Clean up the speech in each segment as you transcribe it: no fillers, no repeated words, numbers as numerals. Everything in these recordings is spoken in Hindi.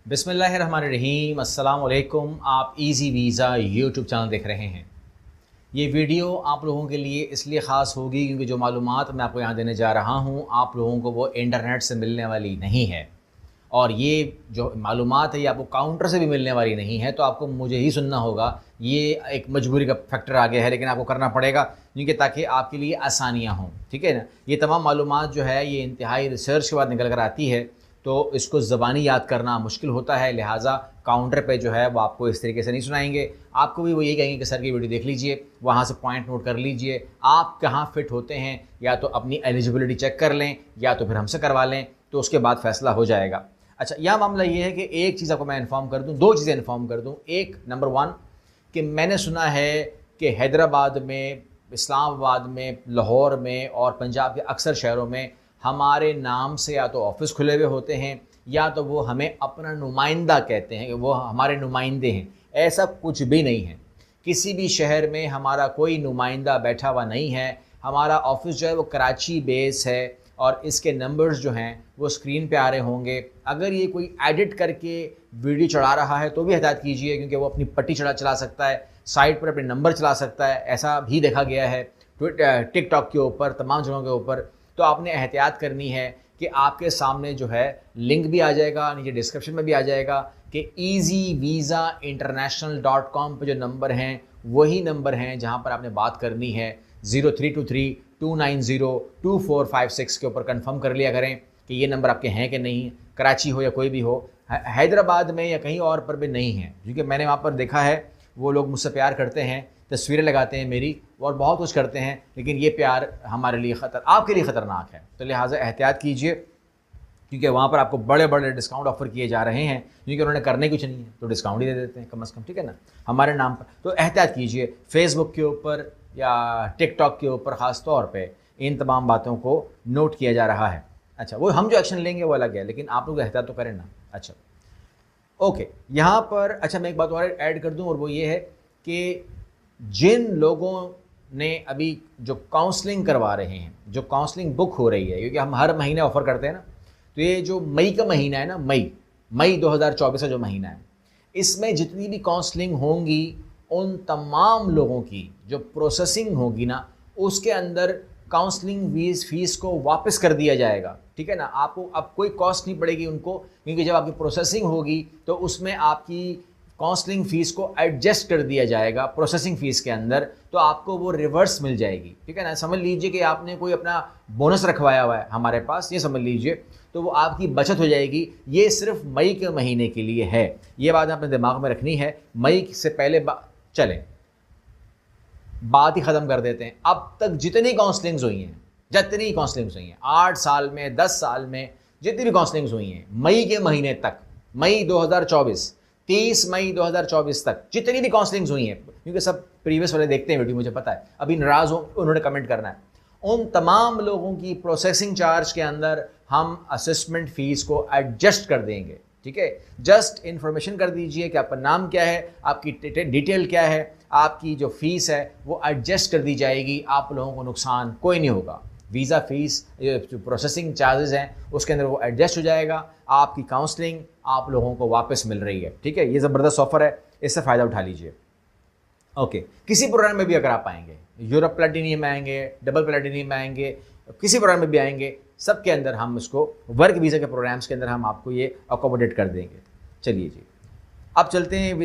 बिस्मिल्लाहिर्रहमानिर्रहीम, अस्सलाम वालेकुम। आप इजी वीज़ा यूट्यूब चैनल देख रहे हैं। ये वीडियो आप लोगों के लिए इसलिए ख़ास होगी क्योंकि जो मालूमात मैं आपको यहाँ देने जा रहा हूँ आप लोगों को वो इंटरनेट से मिलने वाली नहीं है, और ये जो मालूमात है ये आपको काउंटर से भी मिलने वाली नहीं है। तो आपको मुझे ही सुनना होगा। ये एक मजबूरी का फैक्टर आ गया है, लेकिन आपको करना पड़ेगा क्योंकि ताकि आपके लिए आसानियाँ हों। ठीक है ना। ये तमाम मालूमात जो है ये इंतहाई रिसर्च के बाद निकल कर आती है, तो इसको ज़बानी याद करना मुश्किल होता है। लिहाजा काउंटर पे जो है वो आपको इस तरीके से नहीं सुनाएंगे। आपको भी वो यही कहेंगे कि सर की वीडियो देख लीजिए, वहाँ से पॉइंट नोट कर लीजिए, आप कहाँ फ़िट होते हैं, या तो अपनी एलिजिबिलिटी चेक कर लें या तो फिर हमसे करवा लें, तो उसके बाद फ़ैसला हो जाएगा। अच्छा, यह मामला ये है कि एक चीज़ आपको मैं इन्फॉर्म कर दूँ, दो चीज़ें इन्फॉर्म कर दूँ। एक, नंबर वन, कि मैंने सुना है कि हैदराबाद में, इस्लामाबाद में, लाहौर में और पंजाब के अक्सर शहरों में हमारे नाम से या तो ऑफिस खुले हुए होते हैं या तो वो हमें अपना नुमाइंदा कहते हैं कि वो हमारे नुमाइंदे हैं। ऐसा कुछ भी नहीं है। किसी भी शहर में हमारा कोई नुमाइंदा बैठा हुआ नहीं है। हमारा ऑफिस जो है वो कराची बेस है और इसके नंबर्स जो हैं वो स्क्रीन पे आ रहे होंगे। अगर ये कोई एडिट करके वीडियो चढ़ा रहा है तो भी एहतियात कीजिए, क्योंकि वो अपनी पट्टी चला सकता है, साइट पर अपने नंबर चला सकता है। ऐसा भी देखा गया है टिकटॉक के ऊपर, तमाम जगहों के ऊपर। तो आपने एहतियात करनी है कि आपके सामने जो है लिंक भी आ जाएगा, नीचे डिस्क्रिप्शन में भी आ जाएगा कि easyvisainternational.com पे जो नंबर हैं वही नंबर हैं जहां पर आपने बात करनी है। 0323-290-2456 के ऊपर कंफर्म कर लिया करें कि ये नंबर आपके हैं कि नहीं। कराची हो या कोई भी हो, हैदराबाद में या कहीं और पर भी नहीं है, क्योंकि मैंने वहाँ पर देखा है वो लोग मुझसे प्यार करते हैं, तस्वीरें लगाते हैं मेरी और बहुत कुछ करते हैं, लेकिन ये प्यार हमारे लिए आपके लिए ख़तरनाक है। तो लिहाजा एहतियात कीजिए, क्योंकि वहाँ पर आपको बड़े बड़े डिस्काउंट ऑफ़र किए जा रहे हैं, क्योंकि उन्होंने करने कुछ नहीं है तो डिस्काउंट ही दे देते हैं कम से कम। ठीक है ना, हमारे नाम पर। तो एहतियात कीजिए, फेसबुक के ऊपर या टिकटॉक के ऊपर ख़ास तौर पर इन तमाम बातों को नोट किया जा रहा है। अच्छा, वो हम जो एक्शन लेंगे वो अलग है, लेकिन आप लोग एहतियात तो करें ना। अच्छा, ओके, यहाँ पर अच्छा मैं एक बात और ऐड कर दूँ, और वो ये है कि जिन लोगों ने अभी जो काउंसलिंग करवा रहे हैं, जो काउंसलिंग बुक हो रही है, क्योंकि हम हर महीने ऑफ़र करते हैं ना, तो ये जो मई का महीना है ना, मई 2024 का जो महीना है, इसमें जितनी भी काउंसलिंग होंगी उन तमाम लोगों की जो प्रोसेसिंग होगी ना, उसके अंदर काउंसलिंग फ़ीस को वापस कर दिया जाएगा। ठीक है ना, आपको अब कोई कॉस्ट नहीं पड़ेगी उनको, क्योंकि जब आपकी प्रोसेसिंग होगी तो उसमें आपकी काउंसलिंग फ़ीस को एडजस्ट कर दिया जाएगा प्रोसेसिंग फ़ीस के अंदर, तो आपको वो रिवर्स मिल जाएगी। ठीक है ना, समझ लीजिए कि आपने कोई अपना बोनस रखवाया हुआ है हमारे पास, ये समझ लीजिए, तो वो आपकी बचत हो जाएगी। ये सिर्फ मई के महीने के लिए है, ये बात अपने दिमाग में रखनी है। मई से पहले चलें, बात ही ख़त्म कर देते हैं। अब तक जितनी काउंसलिंग्स हुई हैं, 8 साल में, 10 साल में जितनी भी काउंसलिंग्स हुई हैं, मई के महीने तक, मई 2024, 30 मई 2024 तक जितनी भी काउंसलिंग्स हुई हैं, क्योंकि सब प्रीवियस वाले देखते हैं वीडियो, मुझे पता है, अभी नाराज़ हो उन्होंने कमेंट करना है, उन तमाम लोगों की प्रोसेसिंग चार्ज के अंदर हम असेसमेंट फ़ीस को एडजस्ट कर देंगे। ठीक है, जस्ट इन्फॉर्मेशन कर दीजिए कि आपका नाम क्या है, आपकी डिटेल क्या है, आपकी जो फ़ीस है वो एडजस्ट कर दी जाएगी। आप लोगों को नुकसान कोई नहीं होगा। वीज़ा फ़ीस जो प्रोसेसिंग चार्जेस हैं उसके अंदर वो एडजस्ट हो जाएगा। आपकी काउंसलिंग आप लोगों को वापस मिल रही है। ठीक है, ये ज़बरदस्त ऑफ़र है, इससे फ़ायदा उठा लीजिए। ओके, किसी प्रोग्राम में भी अगर आप आएंगे, यूरोप प्लैटिनियम में आएंगे, डबल प्लैटिनियम में आएंगे, किसी प्रोग्राम में भी आएंगे, सब के अंदर हम इसको वर्क वीज़ा के प्रोग्राम्स के अंदर हम आपको ये अकोमोडेट कर देंगे। चलिए जी, अब चलते हैं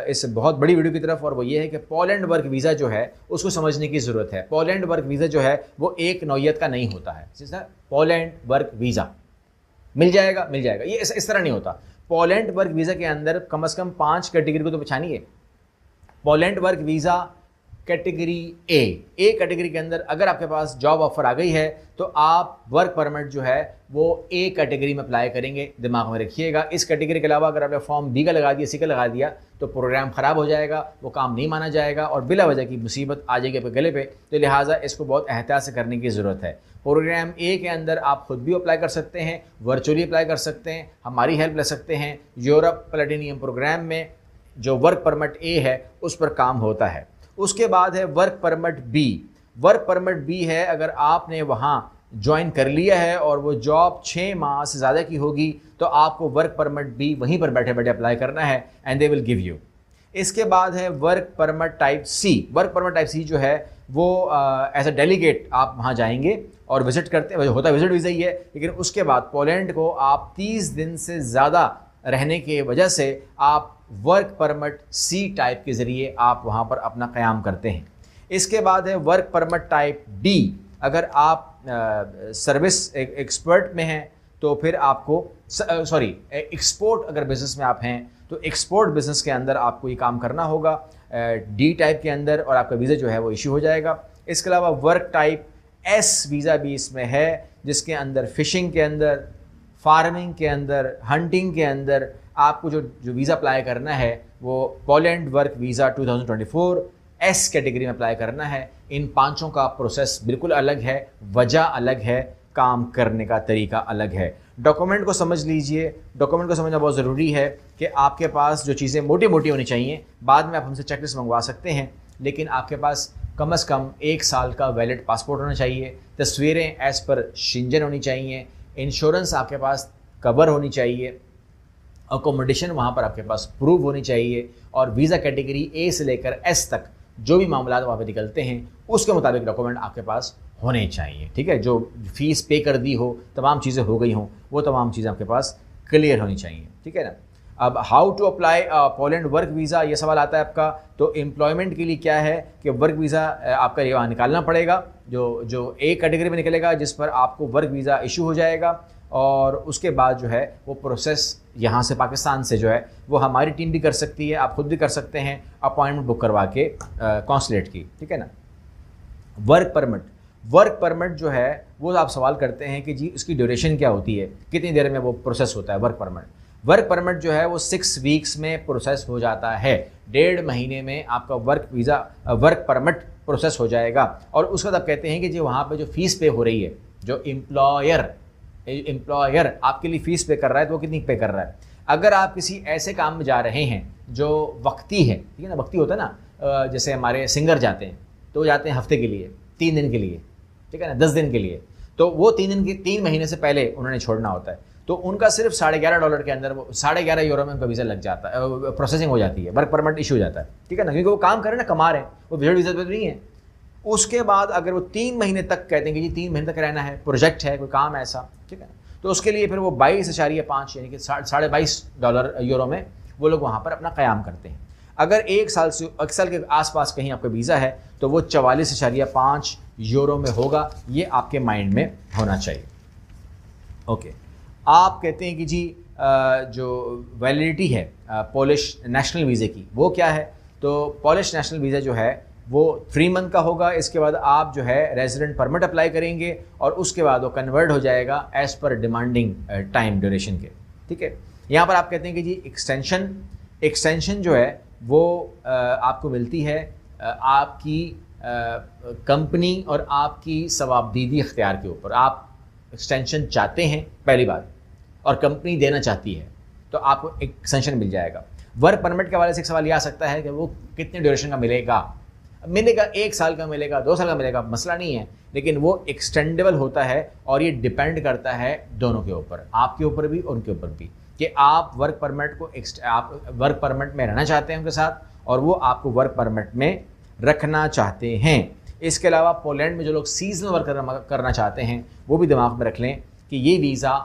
इस बहुत बड़ी वीडियो की तरफ, और वो ये है कि पोलैंड वर्क वीज़ा जो है उसको समझने की ज़रूरत है। पोलैंड वर्क वीज़ा जो है वो एक नौयत का नहीं होता है। पोलैंड वर्क वीज़ा मिल जाएगा, ये इस तरह नहीं होता। पोलैंड वर्क वीज़ा के अंदर कम से कम 5 कैटेगरी को तो पहचानिए। Poland work visa category A category के अंदर अगर आपके पास जॉब ऑफ़र आ गई है तो आप वर्क परमिट जो है वो ए कैटेगरी में अप्लाई करेंगे। दिमाग में रखिएगा, इस कैटेगरी के अलावा अगर आपने फॉर्म बी का लगा दिया, सी का लगा दिया, तो प्रोग्राम ख़राब हो जाएगा, वो काम नहीं माना जाएगा और बिला वजह की मुसीबत आ जाएगी आपके गले पे। तो लिहाजा इसको बहुत एहतियात से करने की ज़रूरत है। प्रोग्राम ए के अंदर आप खुद भी अप्लाई कर सकते हैं, वर्चुअली अप्लाई कर सकते हैं, हमारी हेल्प ले सकते हैं। यूरोप प्लैटिनियम प्रोग्राम में जो वर्क परमिट ए है उस पर काम होता है। उसके बाद है work permit B. Work permit B है अगर आपने वहाँ ज्वाइन कर लिया है और वो जॉब 6 माह से ज़्यादा की होगी तो आपको वर्क परमिट भी वहीं पर बैठे बैठे अप्लाई करना है and they will give you. इसके बाद है work permit type C. Work permit type C जो है वो एज अ डेलीगेट आप वहाँ जाएंगे और विजिट करते, होता विजिट वीज़ा ही है, लेकिन उसके बाद पोलैंड को आप 30 दिन से ज़्यादा रहने की वजह से आप वर्क परमिट सी टाइप के ज़रिए आप वहाँ पर अपना क़याम करते हैं। इसके बाद है वर्क परमिट टाइप डी। अगर आप सर्विस एक्सपर्ट में हैं तो फिर आपको एक्सपोर्ट अगर बिज़नेस में आप हैं तो एक्सपोर्ट बिज़नेस के अंदर आपको ये काम करना होगा डी टाइप के अंदर, और आपका वीज़ा जो है वो इशू हो जाएगा। इसके अलावा वर्क टाइप एस वीज़ा भी इसमें है, जिसके अंदर फ़िशिंग के अंदर, फार्मिंग के अंदर, हंटिंग के अंदर आपको जो वीज़ा अप्लाई करना है वो Poland work visa 2024 S category में अप्लाई करना है। इन पांचों का प्रोसेस बिल्कुल अलग है, वजह अलग है, काम करने का तरीका अलग है। डॉक्यूमेंट को समझ लीजिए, डॉक्यूमेंट को समझना बहुत ज़रूरी है कि आपके पास जो चीज़ें मोटी मोटी होनी चाहिए, बाद में आप हमसे चेकलिस्ट मंगवा सकते हैं, लेकिन आपके पास कम से कम 1 साल का वैलिड पासपोर्ट होना चाहिए, तस्वीरें एज़ पर शेंजन होनी चाहिए, इंश्योरेंस आपके पास कवर होनी चाहिए, अकोमोडेशन वहाँ पर आपके पास प्रूव होनी चाहिए, और वीज़ा कैटेगरी ए से लेकर एस तक जो भी मामला वहाँ पे निकलते हैं उसके मुताबिक डॉक्यूमेंट आपके पास होने चाहिए। ठीक है, जो फ़ीस पे कर दी हो, तमाम चीज़ें हो गई हों, वो तमाम चीज़ें आपके पास क्लियर होनी चाहिए। ठीक है ना। अब how to apply Poland work visa, ये सवाल आता है आपका। तो एम्प्लॉयमेंट के लिए क्या है कि वर्क वीज़ा आपका यहाँ निकालना पड़ेगा, जो ए कैटेगरी में निकलेगा, जिस पर आपको वर्क वीज़ा इशू हो जाएगा, और उसके बाद जो है वो प्रोसेस यहाँ से पाकिस्तान से जो है वो हमारी टीम भी कर सकती है, आप खुद भी कर सकते हैं अपॉइंटमेंट बुक करवा के कॉन्सुलेट की। ठीक है ना। वर्क परमिट जो है वो आप सवाल करते हैं कि जी उसकी ड्यूरेशन क्या होती है, कितनी देर में वो प्रोसेस होता है। वर्क परमिट जो है वो 6 वीक्स में प्रोसेस हो जाता है। 1.5 महीने में आपका वर्क परमिट प्रोसेस हो जाएगा, और उसके बाद आप कहते हैं कि जी वहाँ पे जो फ़ीस पे हो रही है, जो एम्प्लॉयर आपके लिए फ़ीस पे कर रहा है, तो वो कितनी पे कर रहा है। अगर आप किसी ऐसे काम में जा रहे हैं जो वक्ती है, ठीक है ना, वक्ती होता है ना, जैसे हमारे सिंगर जाते हैं तो जाते हैं हफ्ते के लिए, 3 दिन के लिए, ठीक है ना, 10 दिन के लिए, तो वो 3 महीने से पहले उन्होंने छोड़ना होता है, तो उनका सिर्फ $11.5 के अंदर, वो €11.5 में उनका वीज़ा लग जाता है, प्रोसेसिंग हो जाती है, वर्क परमिट इशू हो जाता है। ठीक है ना, क्योंकि वो काम कर रहे हैं ना, कमा रहे हैं, वो विजिट वीज़ा पर नहीं है। उसके बाद अगर वो 3 महीने तक कहते हैं कि जी 3 महीने तक रहना है, प्रोजेक्ट है, कोई काम है ऐसा, ठीक है ना, तो उसके लिए फिर वो 22.5 यानी कि $22 में वो लोग वहाँ पर अपना क़याम करते हैं। अगर 1 साल के आसपास कहीं आपका वीज़ा है तो वो €44.5 में होगा। ये आपके माइंड में होना चाहिए। ओके, आप कहते हैं कि जी जो वैलिडिटी है पोलिश नेशनल वीज़े की वो क्या है। तो पोलिश नेशनल वीज़ा जो है वो 3 मंथ का होगा। इसके बाद आप जो है रेजिडेंट परमिट अप्लाई करेंगे और उसके बाद वो कन्वर्ट हो जाएगा as per demanding time duration के। ठीक है, यहाँ पर आप कहते हैं कि जी एक्सटेंशन जो है वो आपको मिलती है आपकी कंपनी और आपकी सवाबदीदी इख्तियार के ऊपर। आप एक्सटेंशन चाहते हैं पहली बार और कंपनी देना चाहती है तो आपको एक्सटेंशन मिल जाएगा। वर्क परमिट के हवाले से एक सवाल यह आ सकता है कि वो कितने ड्यूरेशन का मिलेगा। 1 साल का मिलेगा, 2 साल का मिलेगा, मसला नहीं है, लेकिन वो एक्सटेंडेबल होता है और ये डिपेंड करता है दोनों के ऊपर, आपके ऊपर भी और उनके ऊपर भी, कि आप वर्क परमिट में रहना चाहते हैं उनके साथ और वो आपको वर्क परमिट में रखना चाहते हैं। इसके अलावा पोलैंड में जो लोग सीजनल वर्क करना चाहते हैं वो भी दिमाग में रख लें कि ये वीज़ा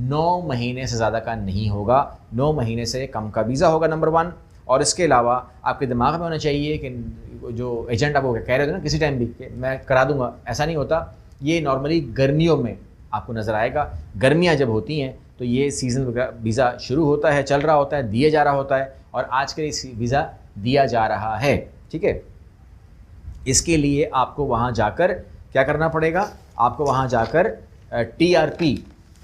9 महीने से ज़्यादा का नहीं होगा, 9 महीने से कम का वीज़ा होगा, नंबर 1। और इसके अलावा आपके दिमाग में होना चाहिए कि जो एजेंट आपको कह रहे थे ना किसी टाइम भी कि मैं करा दूंगा, ऐसा नहीं होता। ये नॉर्मली गर्मियों में आपको नज़र आएगा। गर्मियाँ जब होती हैं तो ये सीज़न वीज़ा शुरू होता है, चल रहा होता है, दिया जा रहा होता है, और आज के लिए वीज़ा दिया जा रहा है। ठीक है, इसके लिए आपको वहाँ जाकर क्या करना पड़ेगा, आपको वहाँ जाकर TRP,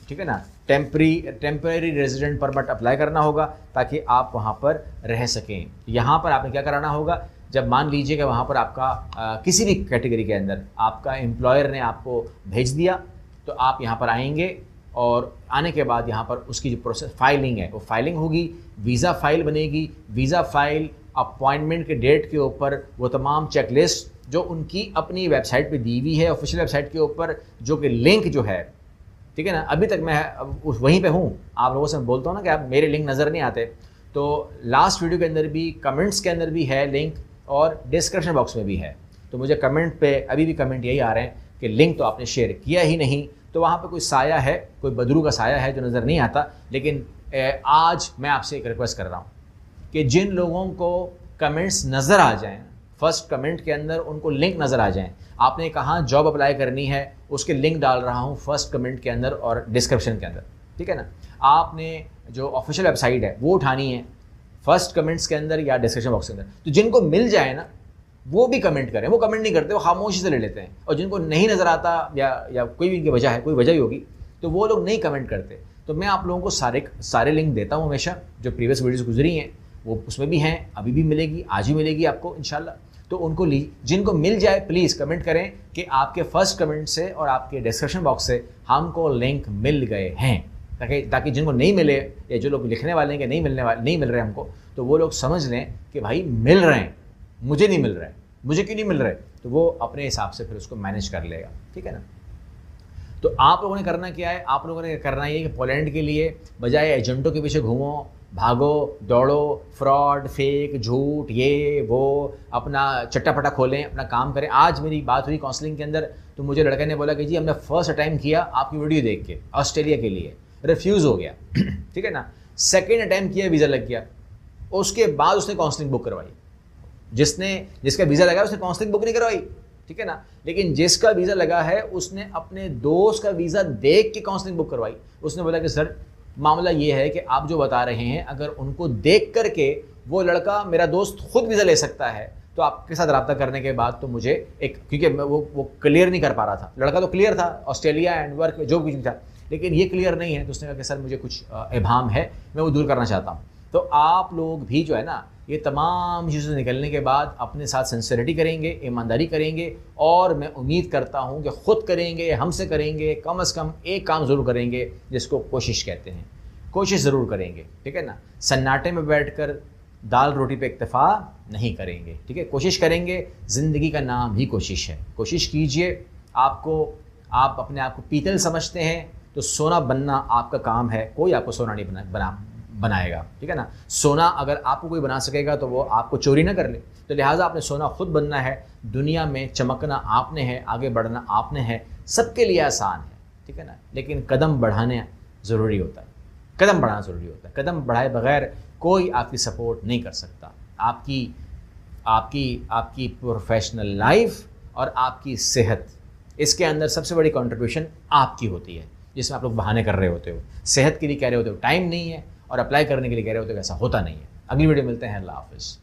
ठीक है ना, टेम्परेरी रेजिडेंट परमिट अप्लाई करना होगा ताकि आप वहाँ पर रह सकें। यहाँ पर आपने क्या कराना होगा, जब मान लीजिए कि वहाँ पर आपका किसी भी कैटेगरी के अंदर आपका एम्प्लॉयर ने आपको भेज दिया तो आप यहाँ पर आएंगे और आने के बाद यहाँ पर उसकी जो प्रोसेस फाइलिंग है वो फाइलिंग होगी, वीज़ा फाइल बनेगी। वीज़ा फाइल अपॉइंटमेंट के डेट के ऊपर वो तमाम चेकलिस्ट जो उनकी अपनी वेबसाइट पे दी हुई है, ऑफिशियल वेबसाइट के ऊपर, जो कि लिंक जो है, ठीक है ना, अभी तक मैं वहीं पे हूँ। आप लोगों से मैं बोलता हूँ ना कि आप मेरे लिंक नज़र नहीं आते, तो लास्ट वीडियो के अंदर भी, कमेंट्स के अंदर भी है लिंक, और डिस्क्रिप्शन बॉक्स में भी है। तो मुझे कमेंट पे अभी भी कमेंट यही आ रहे हैं कि लिंक तो आपने शेयर किया ही नहीं। तो वहाँ पे कोई साया है, कोई बदरू का साया है जो नज़र नहीं आता। लेकिन आज मैं आपसे एक रिक्वेस्ट कर रहा हूँ कि जिन लोगों को कमेंट्स नज़र आ जाएं, फर्स्ट कमेंट के अंदर उनको लिंक नज़र आ जाएं, आपने कहाँ जॉब अप्लाई करनी है उसके लिंक डाल रहा हूँ फर्स्ट कमेंट के अंदर और डिस्क्रिप्शन के अंदर, ठीक है ना। आपने जो ऑफिशियल वेबसाइट है वो उठानी है फर्स्ट कमेंट्स के अंदर या डिस्क्रिप्शन बॉक्स के अंदर। तो जिनको मिल जाए ना वो भी कमेंट करें, वो कमेंट नहीं करते, वो खामोशी से ले लेते हैं। और जिनको नहीं नज़र आता या कोई भी इनकी वजह है, कोई वजह ही होगी, तो वो लोग नहीं कमेंट करते। तो मैं आप लोगों को सारे लिंक देता हूँ हमेशा, जो प्रीवियस वीडियोस गुजरी हैं वो उसमें भी हैं, अभी भी मिलेगी, आज ही मिलेगी आपको इंशाल्लाह। तो उनको जिनको मिल जाए प्लीज़ कमेंट करें कि आपके फर्स्ट कमेंट से और आपके डिस्क्रिप्शन बॉक्स से हमको लिंक मिल गए हैं, ताकि जिनको नहीं मिले, या जो लोग लिखने वाले हैं कि नहीं मिल रहे हमको, तो वो लोग समझ लें कि भाई मिल रहे हैं, मुझे नहीं मिल रहा है, मुझे क्यों नहीं मिल रहा है, तो वो अपने हिसाब से फिर उसको मैनेज कर लेगा, ठीक है ना। तो आप लोगों ने करना क्या है, आप लोगों ने करना ये कि पोलैंड के लिए बजाय एजेंटों के पीछे घूमो, भागो दौड़ो, फ्रॉड, फेक, झूठ, ये वो, अपना चट्टापटा खोलें, अपना काम करें। आज मेरी बात हुई काउंसलिंग के अंदर, तो मुझे लड़के ने बोला कि जी हमने फर्स्ट अटैम्प्ट किया आपकी वीडियो देख के ऑस्ट्रेलिया के लिए, रिफ्यूज़ हो गया ठीक है ना। सेकेंड अटैम्प्ट किया, वीज़ा लग गया, उसके बाद उसने काउंसलिंग बुक करवाई। जिसका वीज़ा लगा उसने काउंसलिंग बुक नहीं करवाई, ठीक है ना। लेकिन जिसका वीज़ा लगा है उसने अपने दोस्त का वीज़ा देख के काउंसलिंग बुक करवाई। उसने बोला कि सर मामला ये है कि आप जो बता रहे हैं, अगर उनको देख करके वो लड़का, मेरा दोस्त खुद वीज़ा ले सकता है, तो आपके साथ रब्ता करने के बाद तो मुझे क्योंकि वो क्लियर नहीं कर पा रहा था। लड़का तो क्लियर था, ऑस्ट्रेलिया एंड वर्क जो कुछ था, लेकिन ये क्लियर नहीं है। तो उसने कहा कि सर मुझे कुछ इबाहम है, मैं वो दूर करना चाहता हूँ। तो आप लोग भी जो है ना, ये तमाम चीज़ों से निकलने के बाद अपने साथ सिंसियरिटी करेंगे, ईमानदारी करेंगे, और मैं उम्मीद करता हूँ कि ख़ुद करेंगे, हमसे करेंगे, कम से कम एक काम ज़रूर करेंगे जिसको कोशिश कहते हैं। कोशिश ज़रूर करेंगे, ठीक है ना। सन्नाटे में बैठकर दाल रोटी पे इक्तफ़ा नहीं करेंगे, ठीक है। कोशिश करेंगे, ज़िंदगी का नाम ही कोशिश है। कोशिश कीजिए। आप अपने आप को पीतल समझते हैं तो सोना बनना आपका काम है, कोई आपको सोना नहीं बनाएगा, ठीक है ना। सोना अगर आपको कोई बना सकेगा तो वो आपको चोरी ना कर ले। तो लिहाजा आपने सोना खुद बनना है। दुनिया में चमकना आपने है, आगे बढ़ना आपने है। सबके लिए आसान है, ठीक है ना, लेकिन कदम बढ़ाने ज़रूरी होता है। कदम बढ़ाना ज़रूरी होता है। कदम बढ़ाए बगैर कोई आपकी सपोर्ट नहीं कर सकता। आपकी प्रोफेशनल लाइफ और आपकी सेहत, इसके अंदर सबसे बड़ी कंट्रीब्यूशन आपकी होती है, जिसमें आप लोग बहाने कर रहे होते हो। सेहत के लिए कह रहे होते हो टाइम नहीं है, और अप्लाई करने के लिए कह रहे होते हो ऐसा होता नहीं है। अगली वीडियो मिलते हैं। अल्लाह हाफ़िज़।